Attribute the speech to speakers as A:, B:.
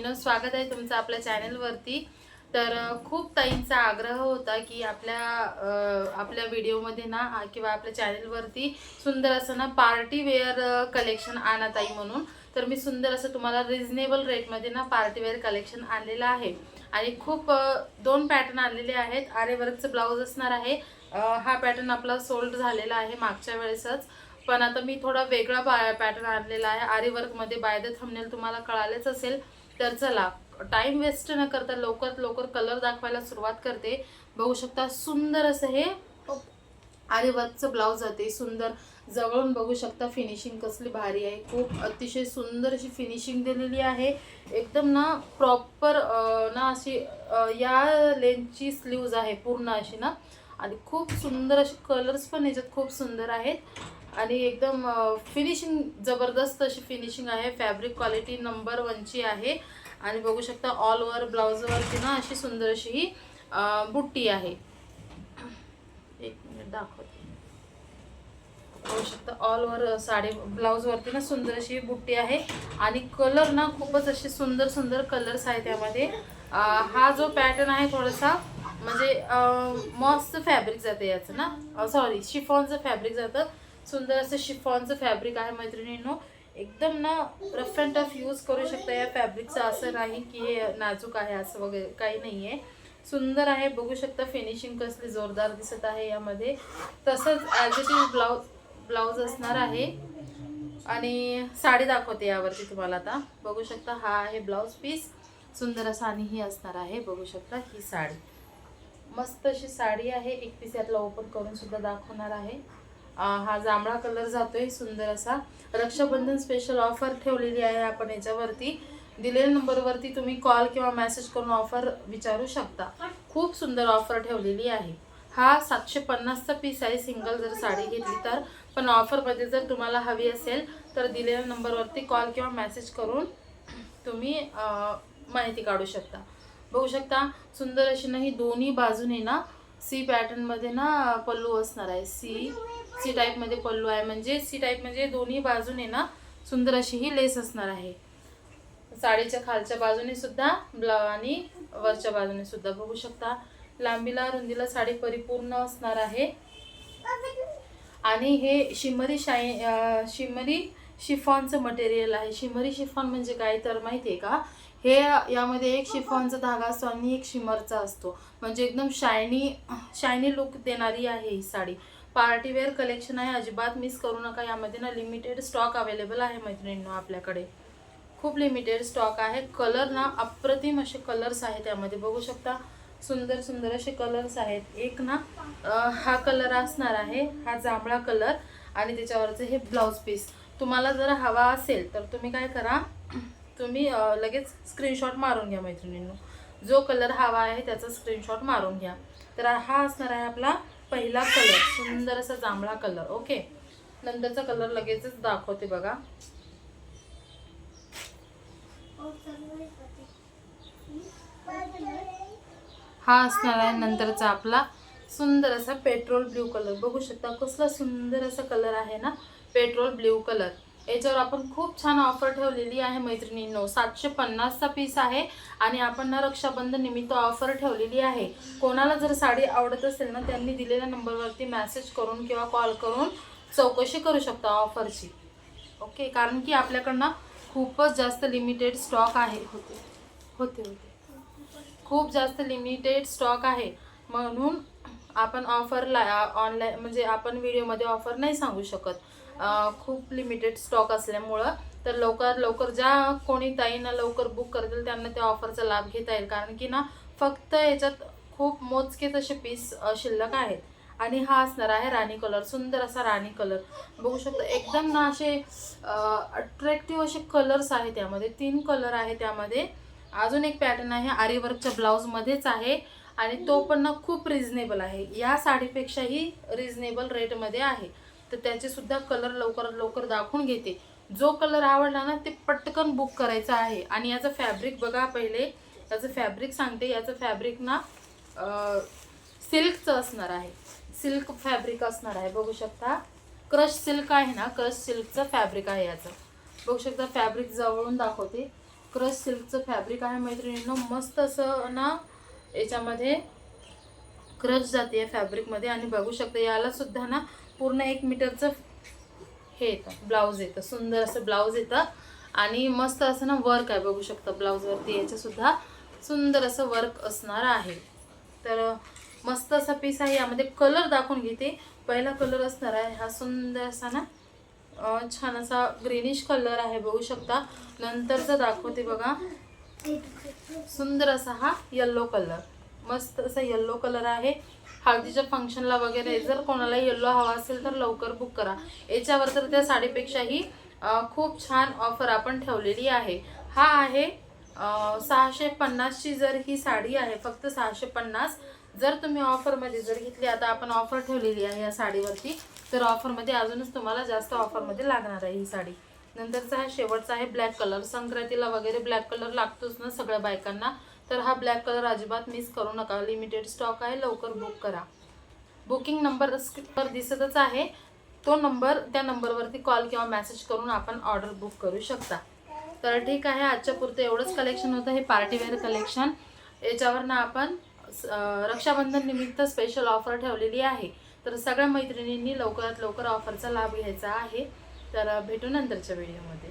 A: मैत्रिणींनो, स्वागत आहे तुमचं आपल्या चॅनलवरती। तर खूप ताईंचा आग्रह होता की आपल्या व्हिडिओमध्ये ना किंवा आपल्या चॅनलवरती सुंदर असं ना पार्टी वेअर कलेक्शन आणा ताई म्हणून। तर मी सुंदर असं तुम्हाला रिजनेबल रेटमध्ये ना पार्टी वेअर कलेक्शन आणलेलं आहे आणि खूप दोन पॅटर्न आणलेले आहेत। आरी वर्कचं ब्लाऊज असणार आहे। हा पॅटर्न आपला सोल्ड झालेला आहे मागच्या वेळेसच, पण आता मी थोडा वेगळा पॅटर्न आणलेला आहे आरी वर्कमध्ये। बाय द थंबनेल तुम्हाला कळालेच असेल। तर चला टाइम वेस्ट न करता लवकरात लवकर कलर दाखवायला सुरुवात करते। बघू शकता सुंदर असं हे आरी वर्कचं ब्लाऊज आहे। सुंदर जवळून बघू शकता फिनिशिंग कसली भारी आहे। खूप अतिशय सुंदर अशी फिनिशिंग दिलेली आहे। एकदम ना प्रॉपर ना अशी या लेंथची स्लीव्ज आहे पूर्ण अशी ना, आणि खूप सुंदर असे कलर्स पण याच्यात खूप सुंदर आहेत आणि एकदम फिनिशिंग जबरदस्त अशी फिनिशिंग आहे। फॅब्रिक क्वालिटी नंबर 1 ची आहे आणि बघू शकता ऑल ओव्हर ब्लाऊजवरती ना अशी सुंदर अशी ही बुट्टी आहे। एक मिनिट दाखवते। बघू शकता ऑल ओव्हर साडी ब्लाऊजवरती ना सुंदर अशी बुट्टी आहे आणि कलर ना खूपच असे सुंदर सुंदर कलर्स आहेत त्यामध्ये। हा जो पॅटर्न आहे थोडासा म्हणजे मस्त फॅब्रिक जाते याचं ना, सॉरी शिफॉनचं फॅब्रिक जातं। सुंदर असं शिफॉनचं फॅब्रिक आहे मैत्रिणींनो। एकदम ना रफ अँड टफ यूज करू शकता या फॅब्रिकचं। असं नाही की हे नाजूक आहे असं वगैरे काही नाही आहे, सुंदर आहे। बघू शकता फिनिशिंग कसली जोरदार दिसत आहे यामध्ये। तसंच ॲज इट इज ब्लाऊज असणार आहे आणि साडी दाखवते यावरती तुम्हाला। आता बघू शकता हा आहे ब्लाऊज पीस सुंदर असा आणि ही असणार आहे। बघू शकता ही साडी मस्त अशी साडी आहे। एक पीस यातला ओपन करून सुद्धा दाखवणार आहे। हा जांभळा कलर जातोय सुंदर असा। रक्षाबंधन स्पेशल ऑफर ठेवलेली आहे आपण याच्यावरती। दिलेल्या नंबरवरती तुम्ही कॉल किंवा मेसेज करून ऑफर विचारू शकता। खूप सुंदर ऑफर ठेवलेली आहे। हा 750चा पीस आहे सिंगल जर साडी घेतली तर, पण ऑफरमध्ये जर तुम्हाला हवी असेल तर दिलेल्या नंबरवरती कॉल किंवा मेसेज करून तुम्ही माहिती काढू शकता। बघू शकता सुंदर अशी ना ही दोन्ही बाजूने ना सी पॅटर्नमध्ये ना पल्लू असणार आहे। सी टाईपमध्ये पल्लू आहे, म्हणजे सी टाईप म्हणजे दोन्ही बाजूने ना सुंदर अशी ही लेस असणार आहे। साडीच्या खालच्या बाजूने सुद्धा आणि वरच्या बाजूने सुद्धा बघू शकता। लांबीला रुंदीला साडी परिपूर्ण असणार आहे आणि हे शिमरी शिफॉनचं मटेरियल आहे। शिमरी शिफॉन म्हणजे काय तर माहिती आहे का? हे यामध्ये एक शिफॉनचा धागा असतो आणि एक शिमरचा असतो, म्हणजे एकदम शायनी लुक देणारी आहे ही साडी। पार्टी वेअर कलेक्शन आहे, अजिबात मिस करू नका। यामध्ये ना लिमिटेड स्टॉक अवेलेबल आहे मैत्रिणींनो आपल्याकडे, खूप लिमिटेड स्टॉक आहे। कलर ना अप्रतिम असे कलर्स आहेत त्यामध्ये। बघू शकता सुंदर सुंदर असे कलर्स आहेत। एक ना हा कलर असणार आहे, हा जांभळा कलर, आणि त्याच्यावरचं हे ब्लाऊज पीस। तुम्हाला जर हवा असेल तर तुम्ही काय करा, तुम्ही लगेच स्क्रीनशॉट मारून घ्या मैत्रिणींनो। जो कलर हवा आहे त्याचा स्क्रीनशॉट मारून घ्या। तर हा असणार आहे आपला पहिला कलर, सुंदर असा जांभळा कलर। ओके, नंतरचा कलर लगेचच दाखवते बघा। हा असणार आहे नंतरचा आपला सुंदर असा पेट्रोल ब्ल्यू कलर। बघू शकता कसला सुंदर असा कलर आहे ना, पेट्रोल ब्ल्यू कलर। याच्यावर आपण खूप छान ऑफर ठेवलेली आहे मैत्रिणींनो। 750चा पीस आहे आणि आपण ना रक्षाबंधन निमित्त ऑफर ठेवलेली आहे। कोणाला जर साडी आवडत असेल ना, त्यांनी दिलेल्या नंबरवरती मेसेज करून किंवा कॉल करून चौकशी करू शकता ऑफरची। ओके, कारण की आपल्याकडनं खूपच जास्त लिमिटेड स्टॉक आहे, होते खूप जास्त लिमिटेड स्टॉक आहे, म्हणून आपण ऑफरला ऑनलाईन म्हणजे आपण व्हिडिओमध्ये ऑफर नाही सांगू शकत, खूप लिमिटेड स्टॉक असल्यामुळं। तर लवकर लवकर ज्या कोणी ताईंना लवकर बुक करतील त्यांना त्या ऑफरचा लाभ घेता येईल, कारण की ना फक्त याच्यात खूप मोजकेच असे पीस शिल्लक आहेत। आणि हा असणार आहे राणी कलर, सुंदर असा राणी कलर। बघू शकता एकदम ना असे अट्रॅक्टिव्ह असे कलर्स आहेत त्यामध्ये। 3 कलर आहे त्यामध्ये। अजून एक पॅटर्न आहे आरी वर्कच्या ब्लाऊजमध्येच आहे आणि तो पण ना खूप रिजनेबल आहे, या साडीपेक्षाही रिजनेबल रेटमध्ये आहे। तर त्याचे सुद्धा कलर लवकरात लवकर दाखवून घेते। जो कलर आवडला ना ते पटकन बुक करायचा आहे। आणि याचं फॅब्रिक बघा, पहिले याचं फॅब्रिक सांगते। याचं फॅब्रिक ना सिल्कचं असणार आहे, सिल्क फॅब्रिक असणार आहे। बघू शकता क्रश सिल्क आहे ना, क्रश सिल्कचं फॅब्रिक आहे याचं। बघू शकता फॅब्रिक जवळून दाखवते, क्रश सिल्कचं फॅब्रिक आहे मैत्रिणींनो. मस्त असं ना याच्यामध्ये क्रश जाते फॅब्रिकमध्ये. आणि बघू शकता याला सुद्धा ना पूर्ण 1 मीटरचं हे येतं, ब्लाऊज येतं. सुंदर असं ब्लाऊज येतं आणि मस्त असं ना वर्क आहे. बघू शकता ब्लाऊजवरती याच्यासुद्धा सुंदर असं वर्क असणार आहे. तर मस्त असा पीस आहे. यामध्ये कलर दाखवून घेते. पहिला कलर असणार आहे हा सुंदर असा ना छान असा ग्रीनिश कलर आहे, बघू शकता. नंतरचा दाखवते बघा, सुंदर असा हा येल्लो कलर. मस्त असा येल्लो कलर आहे. हळदीच्या फंक्शनला वगैरे जर कोणाला येल्लो हवा असेल तर लवकर बुक करा. याच्यावर तर त्या साडीपेक्षाही खूप छान ऑफर आपण ठेवलेली आहे. हा आहे 650ची जर ही साडी आहे, फक्त 650. जर तुम्ही ऑफरमध्ये जर घेतली, आता आपण ऑफर ठेवलेली आहे या साडीवरती, तर ऑफरमध्ये अजूनच तुम्हाला जास्त ऑफरमध्ये लागणार आहे ही साडी. नंतरचा हा शेवटचा आहे ब्लॅक कलर. संक्रांतीला वगैरे ब्लॅक कलर लागतोच ना सगळ्या बायकांना, तर हा ब्लॅक कलर अजिबात मिस करू नका. लिमिटेड स्टॉक आहे, लवकर बुक करा. बुकिंग नंबर स्क्रीनवर दिसतच आहे, तो नंबर, त्या नंबरवरती कॉल किंवा मेसेज करून आपण ऑर्डर बुक करू शकता. तर ठीक आहे, आजच्या पुरतं एवढंच कलेक्शन होतं. हे पार्टीवेअर कलेक्शन. याच्यावर ना आपण रक्षाबंधन निमित्त स्पेशल ऑफर ठेवलेली आहे. तर सगळ्या मैत्रिणींनी लवकरात लवकर ऑफरचा लाभ घ्यायचा आहे. तर भेटू नंतरच्या व्हिडिओमध्ये.